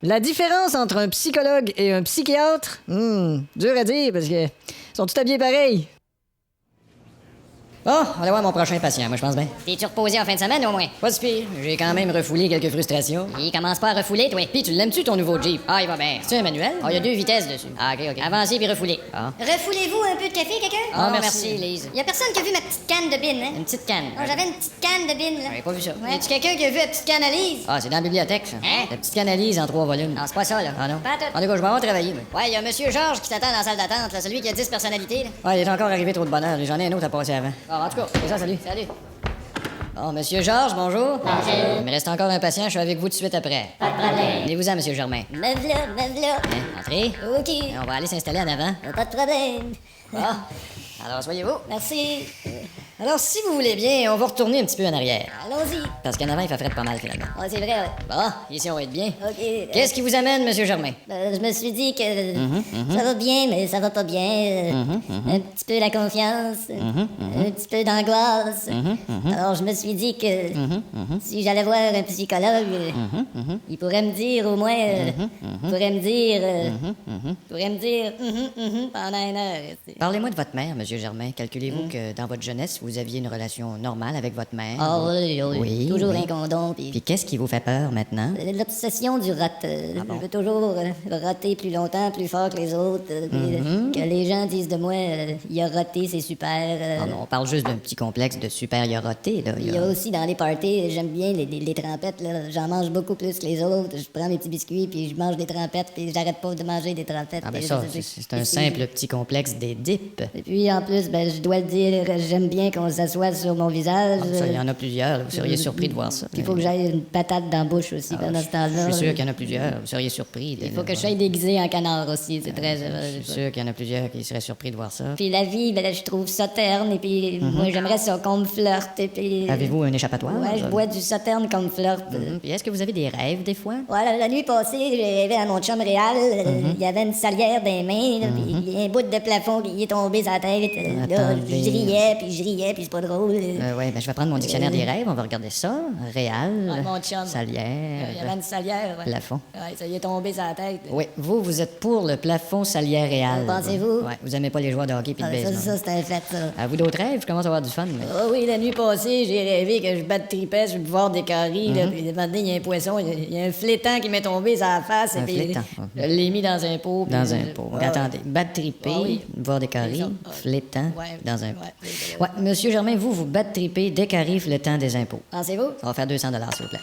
La différence entre un psychologue et un psychiatre? Dur à dire parce que sont tous habillés pareil. Bon, on va aller voir mon prochain patient, moi je pense bien. T'es-tu reposé en fin de semaine au moins? Pas si pire, j'ai quand même refoulé quelques frustrations. Il commence pas à refouler, toi. Pis tu l'aimes-tu ton nouveau Jeep? Ah, il va bien. C'est un manuel? Ah, il y a 2 vitesses dessus. Ah, ok. Avancer puis refouler. Ah. Refoulez-vous un peu de café, quelqu'un? Ah, Oh, merci, Lise. Y a personne qui a vu ma petite canne de bine, hein? Une petite canne. Oh, j'avais une petite canne de bine, là. J'avais pas vu ça. Y a-tu quelqu'un qui a vu la petite canne à Lise? Ah, c'est dans la bibliothèque, ça. Hein? La petite analyse en 3 volumes. Non, c'est pas ça, là. Ah non? Pas tout. En tout cas, je vais avoir travaillé, moi. Ouais, il y a Monsieur Georges qui t'attend dans la salle d'attente, là, celui qui a 10 personnalités, là. Ouais, il est encore arrivé trop de bonheur. J'en ai un autre à passer avant. Ah, en tout cas, C'est ça, salut. salut. Bon, Monsieur Georges, bonjour. Bonjour. Il me reste encore un patient, je suis avec vous tout de suite après. Pas de problème. Venez-vous-en, Monsieur Germain. Me v'là. Hein, entrez. OK. On va aller s'installer en avant. Pas de problème. Ah, alors soyez-vous. Merci. Alors, si vous voulez bien, on va retourner un petit peu en arrière. Allons-y. Parce qu'en avant, il fait frais pas mal, finalement. Ouais, c'est vrai, ouais. Bon, ici, on va être bien. OK. Qu'est-ce qui vous amène, Monsieur Germain? Je me suis dit que ça va bien, mais ça va pas bien. Un petit peu la confiance, un petit peu d'angoisse. Alors je me suis dit que si j'allais voir un psychologue, il pourrait me dire au moins, pourrait me dire pendant une heure. Parlez-moi de votre mère, Monsieur Germain. Calculez-vous que dans votre jeunesse, vous aviez une relation normale avec votre mère? Ah oui, oui, Oui, toujours oui. un condom. Puis qu'est-ce qui vous fait peur maintenant? L'obsession du rot. Je veux toujours roter plus longtemps, plus fort que les autres. Que les gens disent de moi, il a roté, c'est super. Oh non, on parle juste d'un petit complexe de supériorité, là. Il y a aussi dans les parties, j'aime bien les trempettes. Là. J'en mange beaucoup plus que les autres. Je prends mes petits biscuits, puis je mange des trempettes, puis j'arrête pas de manger des trempettes. Ah ben Et ça, je- c'est un simple petit complexe d'Édipe. Et puis en plus, ben, je dois le dire, j'aime bien qu'on s'assoie sur mon visage. Ah, ça, il y en a plusieurs, là. Vous seriez surpris de voir ça. Il faut que j'aille une patate dans la bouche aussi pendant ce temps-là. Je suis sûr qu'il y en a plusieurs. Vous seriez surpris. Il faut que je sois déguisé en canard aussi, c'est très... Je suis sûr qu'il y en a plusieurs qui seraient surpris de voir ça. Puis la vie, ben, je trouve sauterne, et puis moi, j'aimerais ça qu'on me flirte, et puis... Avez-vous un échappatoire? Ouais, je bois du sauterne comme flirte. Puis est-ce que vous avez des rêves, des fois? Ouais, la nuit passée, j'ai rêvé à mon chum réal. Il y avait une salière dans les mains, là, puis il y a un bout de plafond qui est tombé sur la tête. Là, Attendez. je riais, puis c'est pas drôle. Ouais, ben je vais prendre mon dictionnaire des rêves, on va regarder ça. Réal, Ouais, mon chum. salière, Il y avait une salière. Ouais. plafond. Ouais, ça y est tombé sur la tête. Oui, vous êtes pour le plafond salière réal. Pensez-vous? Ouais, vous aimez pas les joueurs de hockey puis de Ah, ça, baseball. c'est un fait, ça. À vous d'autres rêves? Je commence à avoir du fun. Mais... Ah oui, la nuit passée, j'ai rêvé que je batte tripais sur le bord des caries, là, puis devant il y a un poisson, il y a un flétan qui m'est tombé sur la face, Un et puis flétan, je l'ai mis dans un pot. puis, Dans un pot. ouais, Attendez, battre triper, Ah oui. voir des caries, C'est ça. flétan, Ouais. dans un pot. Ouais. Ouais, Monsieur Germain, vous battre triper, décarie, flétan des impôts. Pensez-vous? Ça va faire 200 s'il vous plaît.